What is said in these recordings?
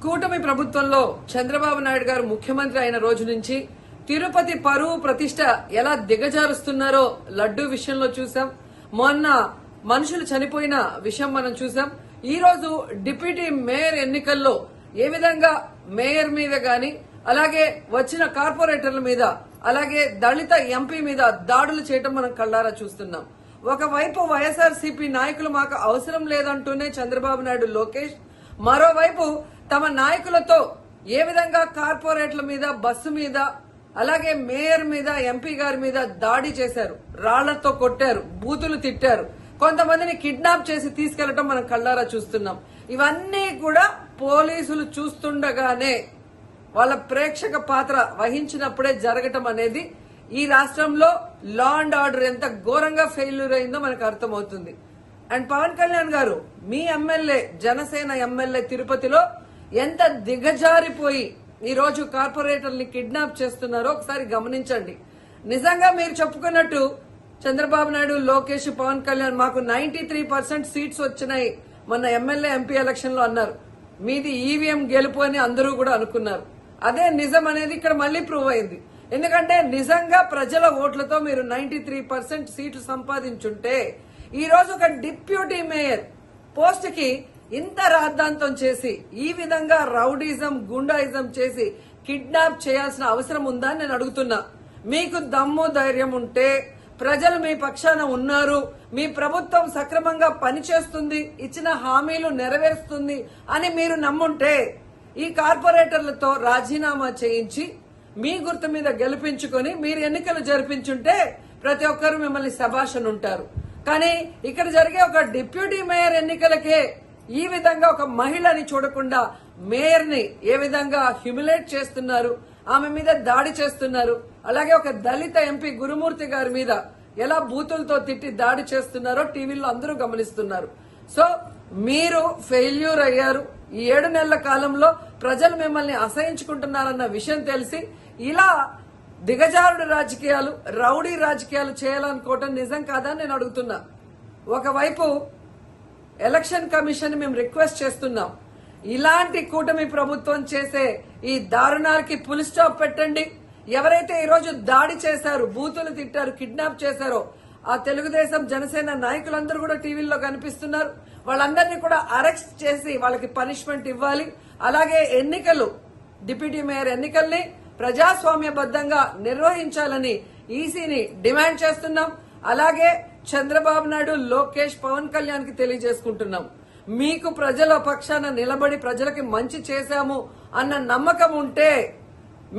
కూటమి ప్రభుత్వంలో చంద్రబాబు నాయుడు గారు ముఖ్యమంత్రి అయిన రోజు నుంచి తిరుపతి పరువు ప్రతిష్ట ఎలా దిగజారుస్తున్నారో లడ్డూ విషయంలో చూసాం. మొన్న మనుషులు చనిపోయిన విషయం మనం చూసాం. ఈ రోజు డిప్యూటీ మేయర్ ఎన్నికల్లో ఏ విధంగా మేయర్ మీద గాని, అలాగే వచ్చిన కార్పొరేటర్ల మీద, అలాగే దళిత ఎంపీ మీద దాడులు చేయటం మనం కళ్ళారా చూస్తున్నాం. ఒకవైపు వైఎస్ఆర్సీపీ నాయకులు మాకు అవసరం లేదంటూనే చంద్రబాబు నాయుడు, లోకేష్, మరోవైపు తమ నాయకులతో ఏ విధంగా కార్పొరేట్ల మీద, బస్సు మీద, అలాగే మేయర్ మీద, ఎంపీ గారి మీద దాడి చేశారు, రాళ్లతో కొట్టారు, బూతులు తిట్టారు, కొంతమందిని కిడ్నాప్ చేసి తీసుకెళ్లటం మనం కళ్ళారా చూస్తున్నాం. ఇవన్నీ కూడా పోలీసులు చూస్తుండగానే వాళ్ళ ప్రేక్షక పాత్ర వహించినప్పుడే జరగటం అనేది ఈ రాష్ట్రంలో లా అండ్ ఆర్డర్ ఎంత ఘోరంగా ఫెయిల్యూర్ అయిందో మనకు అర్థమవుతుంది. అండ్ పవన్ కళ్యాణ్ గారు, మీ ఎమ్మెల్యే, జనసేన ఎమ్మెల్యే తిరుపతిలో ఎంత దిగజారిపోయి ఈ రోజు కార్పొరేటర్ని కిడ్నాప్ చేస్తున్నారో ఒకసారి గమనించండి. నిజంగా మీరు చెప్పుకున్నట్టు చంద్రబాబు నాయుడు, లోకేష్, పవన్ కళ్యాణ్ మాకు 93% సీట్స్ వచ్చినాయి మొన్న ఎమ్మెల్యే, ఎంపీ ఎలక్షన్ లో అన్నారు. మీది ఈవీఎం గెలుపు అని అందరూ కూడా అనుకున్నారు. అదే నిజం అనేది ఇక్కడ మళ్లీ ప్రూవ్ అయింది. ఎందుకంటే నిజంగా ప్రజల ఓట్లతో మీరు 93% సీట్లు సంపాదించుంటే ఈ రోజు ఒక డిప్యూటీ మేయర్ పోస్ట్ కి ఇంత రాద్ధాంతం చేసి, ఈ విధంగా రౌడీజం, గుండాయిజం చేసి కిడ్నాప్ చేయాల్సిన అవసరం ఉందా అని నేను అడుగుతున్నా. మీకు దమ్ము, ధైర్యం ఉంటే, ప్రజలు మీ పక్షాన ఉన్నారు, మీ ప్రభుత్వం సక్రమంగా పనిచేస్తుంది, ఇచ్చిన హామీలు నెరవేరుస్తుంది అని మీరు నమ్ముంటే ఈ కార్పొరేటర్లతో రాజీనామా చేయించి మీ గుర్తు మీద గెలిపించుకొని మీరు ఎన్నికలు జరిపించుంటే ప్రతి ఒక్కరు మిమ్మల్ని శభాషను ఉంటారు. కానీ ఇక్కడ జరిగే ఒక డిప్యూటీ మేయర్ ఎన్నికలకే ఈ విధంగా ఒక మహిళని చూడకుండా మేయర్ ని ఏ విధంగా హ్యూమిలేట్ చేస్తున్నారు, ఆమె మీద దాడి చేస్తున్నారు, అలాగే ఒక దళిత ఎంపీ గురుమూర్తి గారి మీద ఎలా బూతులతో తిట్టి దాడి చేస్తున్నారో టీవీలో అందరూ గమనిస్తున్నారు. సో మీరు ఫెయిల్యూర్ అయ్యారు. ఈ 7 నెలల కాలంలో ప్రజలు మిమ్మల్ని అసహించుకుంటున్నారన్న విషయం తెలిసి ఇలా దిగజారుడు రాజకీయాలు, రౌడీ రాజకీయాలు చేయాలనుకోవటం నిజం కాదని నేను అడుగుతున్నా. ఒకవైపు ఎలక్షన్ కమిషన్ మేము రిక్వెస్ట్ చేస్తున్నాం, ఇలాంటి కూటమి ప్రభుత్వం చేసే ఈ దారుణాలకి ఫుల్ స్టాప్ పెట్టండి. ఎవరైతే ఈరోజు దాడి చేశారు, బూతులు తిట్టారు, కిడ్నాప్ చేశారో ఆ తెలుగుదేశం, జనసేన నాయకులందరూ కూడా టీవీల్లో కనిపిస్తున్నారు. వాళ్ళందరినీ కూడా అరెస్ట్ చేసి వాళ్ళకి పనిష్మెంట్ ఇవ్వాలి. అలాగే ఎన్నికలు, డిప్యూటీ మేయర్ ఎన్నికల్ని ప్రజాస్వామ్యబద్దంగా నిర్వహించాలని ఈసీని డిమాండ్ చేస్తున్నాం. అలాగే చంద్రబాబు నాయుడు, లోకేష్, పవన్ కళ్యాణ్ కి తెలియజేసుకుంటున్నాం, మీకు ప్రజల పక్షాన నిలబడి ప్రజలకి మంచి చేశాము అన్న నమ్మకం ఉంటే,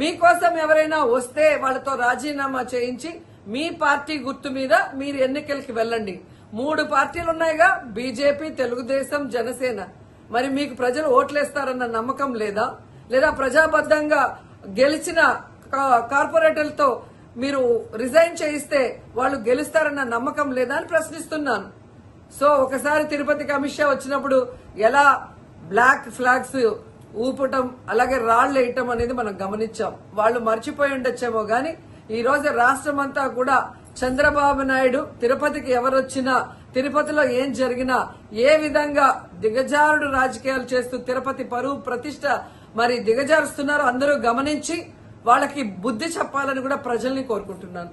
మీకోసం ఎవరైనా వస్తే వాళ్ళతో రాజీనామా చేయించి మీ పార్టీ గుర్తు మీద మీరు ఎన్నికలకి వెళ్ళండి. 3 పార్టీలు ఉన్నాయిగా, బీజేపీ, తెలుగుదేశం, జనసేన. మరి మీకు ప్రజలు ఓట్లేస్తారన్న నమ్మకం లేదా? లేదా ప్రజాబద్దంగా గెలిచిన కార్పొరేటర్లతో మీరు రిజైన్ చేయిస్తే వాళ్ళు గెలుస్తారన్న నమ్మకం లేదా అని ప్రశ్నిస్తున్నాను. సో ఒకసారి తిరుపతికి అమిత్ షా వచ్చినప్పుడు ఎలా బ్లాక్ ఫ్లాగ్స్ ఊపటం, అలాగే రాళ్లు వేయటం అనేది మనం గమనించాం. వాళ్ళు మర్చిపోయి ఉండొచ్చేమో గాని ఈ రోజు రాష్ట్రం అంతా కూడా చంద్రబాబు నాయుడు తిరుపతికి ఎవరొచ్చినా, తిరుపతిలో ఏం జరిగినా, ఏ విధంగా దిగజారుడు రాజకీయాలు చేస్తూ తిరుపతి పరువు ప్రతిష్ట మరి దిగజారుస్తున్నారో అందరూ గమనించి వాళ్ళకి బుద్ధి చెప్పాలని కూడా ప్రజల్ని కోరుకుంటున్నాను.